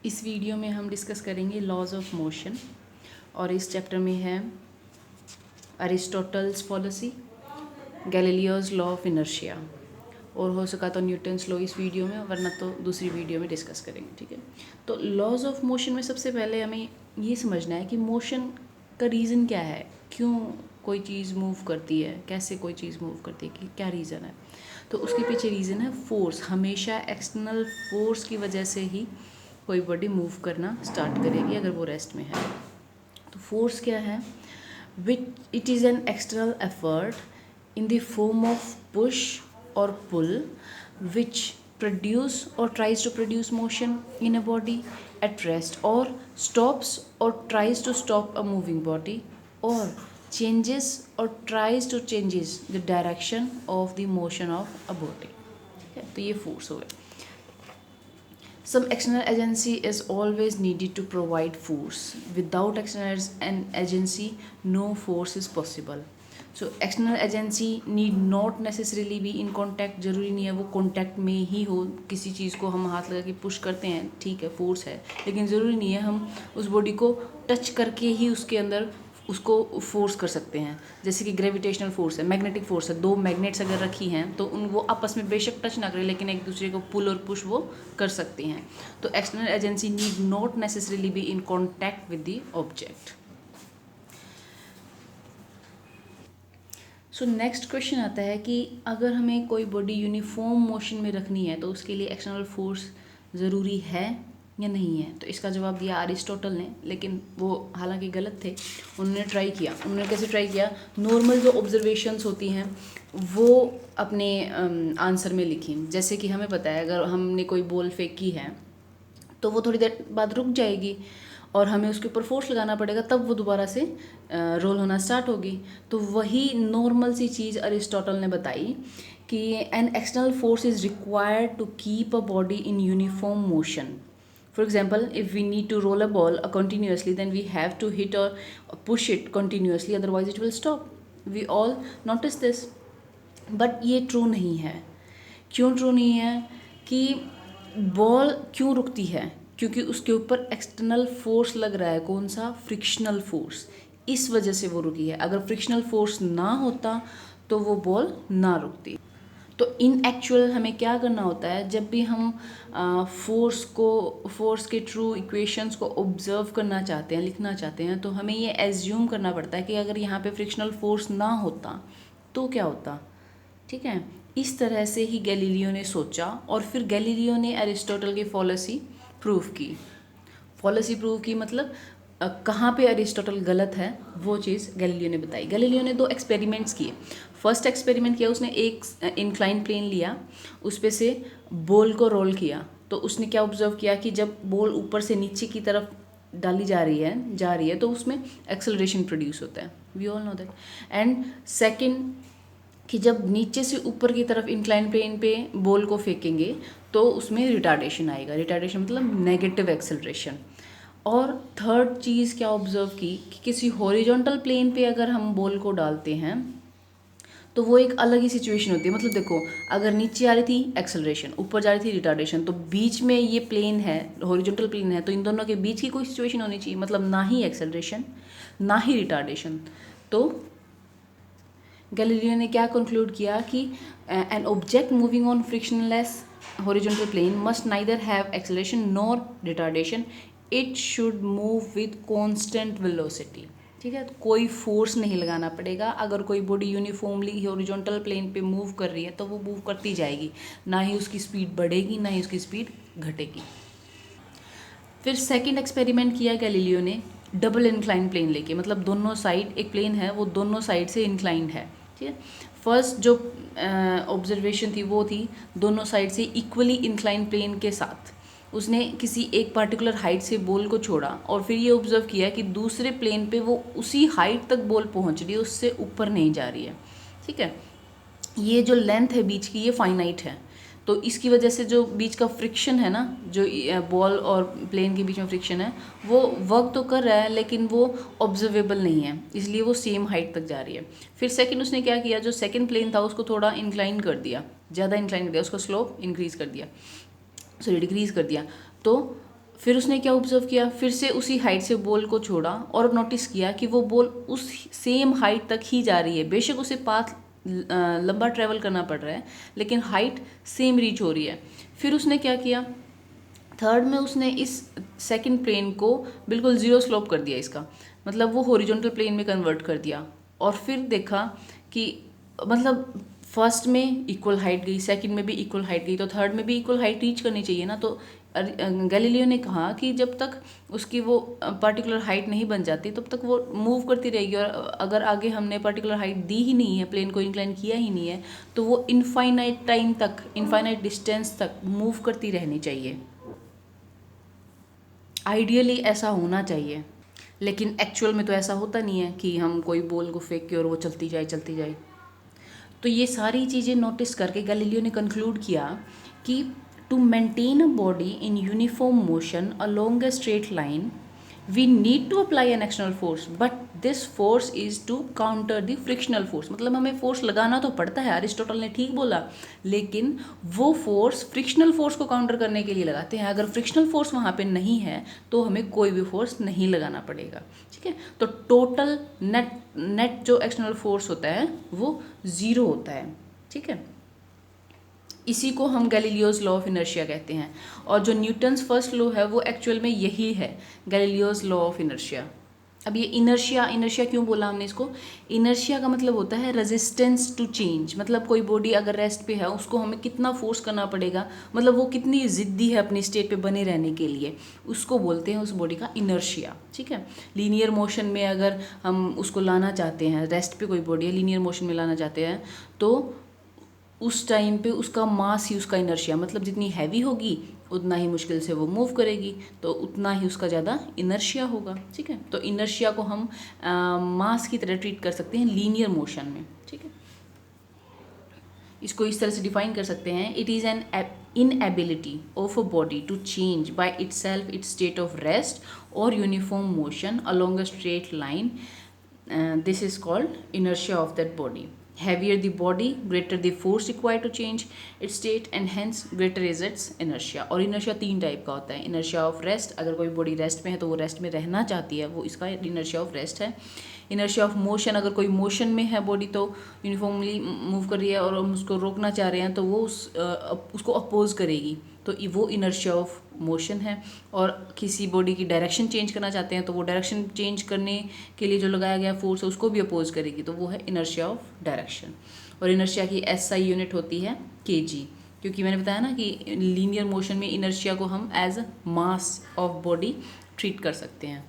इस वीडियो में हम डिस्कस करेंगे लॉज ऑफ मोशन और इस चैप्टर में है Aristotle's policy, Galileo's law of inertia और हो सका तो न्यूटन्स लॉ इस वीडियो में, वरना तो दूसरी वीडियो में डिस्कस करेंगे। ठीक है, तो लॉज ऑफ मोशन में सबसे पहले हमें ये समझना है कि मोशन का रीज़न क्या है, क्यों कोई चीज़ मूव करती है, कैसे कोई चीज़ मूव करती है, कि क्या रीज़न है। तो उसके पीछे रीज़न है फोर्स। हमेशा एक्सटर्नल फोर्स की वजह से ही कोई बॉडी मूव करना स्टार्ट करेगी अगर वो रेस्ट में है। तो फोर्स क्या है? Which it is an external effort in the form of push or pull which produce or tries to produce motion in a body at rest, or stops or tries to stop a moving body, or changes or tries to changes the direction of the motion of a body. ठीक है, तो ये force हो गया। Some external agency is always needed to provide force. Without external agency, no force is possible. So external agency need not necessarily be in contact. ज़रूरी नहीं है वो कॉन्टैक्ट में ही हो। किसी चीज़ को हम हाथ लगा के पुश करते हैं, ठीक है, फोर्स है, लेकिन ज़रूरी नहीं है हम उस बॉडी को टच करके ही उसके अंदर उसको फोर्स कर सकते हैं। जैसे कि ग्रेविटेशनल फोर्स है, मैग्नेटिक फोर्स है, दो मैग्नेट्स अगर रखी हैं तो उन वो आपस में बेशक टच ना करें, लेकिन एक दूसरे को पुल और पुश वो कर सकते हैं। तो external agency need not necessarily be in contact with the object. So next question आता है कि अगर हमें कोई बॉडी यूनिफॉर्म मोशन में रखनी है तो उसके लिए एक्सटर्नल फोर्स ज़रूरी है या नहीं है। तो इसका जवाब दिया अरिस्टोटल ने, लेकिन वो हालांकि गलत थे। उन्होंने ट्राई किया। उन्होंने कैसे ट्राई किया? नॉर्मल जो ऑब्जर्वेशंस होती हैं वो अपने आंसर में लिखी। जैसे कि हमें पता है अगर हमने कोई बॉल फेंकी है तो वो थोड़ी देर बाद रुक जाएगी और हमें उसके ऊपर फोर्स लगाना पड़ेगा, तब वो दोबारा से रोल होना स्टार्ट होगी। तो वही नॉर्मल सी चीज़ अरिस्टोटल ने बताई कि an external force is required to keep a body in uniform motion. For example, if we need to roll a ball continuously, then we have to hit or push it continuously, otherwise it will stop. We all notice this. But ये true नहीं है। क्यों true नहीं है? कि ball क्यों रुकती है? क्योंकि उसके ऊपर एक्सटर्नल फोर्स लग रहा है। कौन सा? Frictional force. इस वजह से वो रुकी है। अगर फ्रिक्शनल फोर्स ना होता तो वो बॉल ना रुकती। तो इन एक्चुअल हमें क्या करना होता है, जब भी हम फोर्स के ट्रू इक्वेशंस को ऑब्जर्व करना चाहते हैं, लिखना चाहते हैं, तो हमें ये एज्यूम करना पड़ता है कि अगर यहाँ पे फ्रिक्शनल फोर्स ना होता तो क्या होता। ठीक है, इस तरह से ही गैलीलियो ने सोचा और फिर गैलीलियो ने अरिस्टोटल की फॉलेसी प्रूव की। फॉलेसी प्रूव की मतलब कहाँ पे अरिस्टोटल गलत है वो चीज़ गैलीलियो ने बताई। गैलीलियो ने 2 एक्सपेरिमेंट्स किए। फर्स्ट एक्सपेरिमेंट किया, उसने एक इंक्लाइन प्लेन लिया, उस पे से बॉल को रोल किया। तो उसने क्या ऑब्जर्व किया कि जब बॉल ऊपर से नीचे की तरफ डाली जा रही है तो उसमें एक्सेलरेशन प्रोड्यूस होता है। We all know that. And second कि जब नीचे से ऊपर की तरफ इंक्लाइन प्लेन पे बॉल को फेंकेंगे तो उसमें रिटार्डेशन आएगा। रिटार्डेशन मतलब नेगेटिव एक्सेलरेशन। और थर्ड चीज़ क्या ऑब्जर्व की कि किसी हॉरिजॉन्टल प्लेन पे अगर हम बॉल को डालते हैं तो वो एक अलग ही सिचुएशन होती है। मतलब देखो, अगर नीचे आ रही थी एक्सेलरेशन, ऊपर जा रही थी रिटार्डेशन, तो बीच में ये प्लेन है, हॉरिजॉन्टल प्लेन है, तो इन दोनों के बीच की कोई सिचुएशन होनी चाहिए। मतलब ना ही एक्सेलरेशन ना ही रिटार्डेशन। तो गैलीलियो ने क्या कंक्लूड किया कि an object moving on frictionless horizontal plane must neither have acceleration nor retardation, it should move with constant velocity. ठीक है, तो कोई फोर्स नहीं लगाना पड़ेगा। अगर कोई बॉडी यूनिफॉर्मली हॉरिजॉन्टल प्लेन पे मूव कर रही है तो वो मूव करती जाएगी, ना ही उसकी स्पीड बढ़ेगी ना ही उसकी स्पीड घटेगी। फिर सेकंड एक्सपेरिमेंट किया गैलीलियो ने डबल इंक्लाइन प्लेन लेके। मतलब दोनों साइड, एक प्लेन है वो दोनों साइड से इंक्लाइंड है। ठीक है, फर्स्ट जो ऑब्जर्वेशन थी वो थी दोनों साइड से इक्वली इंक्लाइन प्लेन के साथ। उसने किसी एक पर्टिकुलर हाइट से बॉल को छोड़ा और फिर ये ऑब्जर्व किया कि दूसरे प्लेन पे वो उसी हाइट तक बॉल पहुंच रही है, उससे ऊपर नहीं जा रही है। ठीक है, ये जो लेंथ है बीच की ये फाइनाइट है। तो इसकी वजह से जो बीच का फ्रिक्शन है ना, जो बॉल और प्लेन के बीच में फ्रिक्शन है, वो वर्क तो कर रहा है लेकिन वो ऑब्जर्वेबल नहीं है, इसलिए वो सेम हाइट तक जा रही है। फिर सेकंड उसने क्या किया, जो सेकंड प्लेन था उसको थोड़ा इंक्लाइन कर दिया, ज़्यादा इंक्लाइन कर दिया, उसका स्लोप इंक्रीज़ कर दिया, सॉरी डिक्रीज़ कर दिया। तो फिर उसने क्या ऑब्जर्व किया, फिर से उसी हाइट से बॉल को छोड़ा और नोटिस किया कि वो बॉल उस सेम हाइट तक ही जा रही है। बेशक उसे पाथ लंबा ट्रैवल करना पड़ रहा है, लेकिन हाइट सेम रीच हो रही है। फिर उसने क्या किया, थर्ड में उसने इस सेकंड प्लेन को बिल्कुल ज़ीरो स्लोप कर दिया इसका, मतलब वो हॉरिजॉन्टल प्लेन में कन्वर्ट कर दिया। और फिर देखा कि मतलब फर्स्ट में इक्वल हाइट गई, सेकंड में भी इक्वल हाइट गई, तो थर्ड में भी इक्वल हाइट रीच करनी चाहिए ना। तो गैलीलियो ने कहा कि जब तक उसकी वो पर्टिकुलर हाइट नहीं बन जाती तब तक वो मूव करती रहेगी, और अगर आगे हमने पर्टिकुलर हाइट दी ही नहीं है, प्लेन को इंक्लाइन किया ही नहीं है, तो वो इनफाइनाइट टाइम तक, इनफाइनाइट डिस्टेंस तक मूव करती रहनी चाहिए। आइडियली ऐसा होना चाहिए, लेकिन एक्चुअल में तो ऐसा होता नहीं है कि हम कोई बॉल को फेंक के और वो चलती जाए। तो ये सारी चीज़ें नोटिस करके गैलीलियो ने कंक्लूड किया कि to maintain a body in uniform motion along a straight line we need to apply an external force, but this force is to counter the frictional force. मतलब हमें फोर्स लगाना तो पड़ता है, अरिस्टोटल ने ठीक बोला, लेकिन वो फोर्स फ्रिक्शनल फोर्स को काउंटर करने के लिए लगाते हैं। अगर फ्रिक्शनल फोर्स वहाँ पे नहीं है तो हमें कोई भी फोर्स नहीं लगाना पड़ेगा, ठीक है। तो टोटल नेट जो एक्सटर्नल फोर्स होता है वो ज़ीरो होता है, ठीक है। इसी को हम गैलीलियोज लॉ ऑफ इनर्शिया कहते हैं, और जो न्यूटन्स फर्स्ट लॉ है वो एक्चुअल में यही है, गैलीलियोज लॉ ऑफ इनर्शिया। अब ये इनर्शिया क्यों बोला हमने इसको, इनर्शिया का मतलब होता है रेजिस्टेंस टू चेंज। मतलब कोई बॉडी अगर रेस्ट पे है उसको हमें कितना फोर्स करना पड़ेगा, मतलब वो कितनी ज़िद्दी है अपनी स्टेट पे बने रहने के लिए, उसको बोलते हैं उस बॉडी का इनर्शिया, ठीक है। लीनियर मोशन में अगर हम उसको लाना चाहते हैं, रेस्ट पे कोई बॉडी है लीनियर मोशन में लाना चाहते हैं, तो उस टाइम पे उसका मास ही उसका इनर्शिया, मतलब जितनी हैवी होगी उतना ही मुश्किल से वो मूव करेगी, तो उतना ही उसका ज़्यादा इनर्शिया होगा, ठीक है। तो इनर्शिया को हम मास की तरह ट्रीट कर सकते हैं लीनियर मोशन में, ठीक है। इसको इस तरह से डिफाइन कर सकते हैं, it is an inability of a body to change by itself its state of rest और uniform motion along a straight line, this is called inertia of that body. Heavier the body, greater the force required to change its state, and hence greater is its inertia. और inertia तीन type का होता है, inertia of rest, अगर कोई body rest में है तो वो रेस्ट में रहना चाहती है, वो इसका inertia of rest है। inertia of motion, अगर कोई मोशन में है बॉडी तो यूनिफॉर्मली मूव कर रही है और हम उसको रोकना चाह रहे हैं तो वो उसको अपोज करेगी, तो वो इनर्शिया ऑफ मोशन है। और किसी बॉडी की डायरेक्शन चेंज करना चाहते हैं तो वो डायरेक्शन चेंज करने के लिए जो लगाया गया फोर्स है उसको भी अपोज करेगी, तो वो है इनर्शिया ऑफ डायरेक्शन। और इनर्शिया की SI यूनिट होती है kg, क्योंकि मैंने बताया ना कि लीनियर मोशन में इनर्शिया को हम as a mass of body treat कर सकते हैं।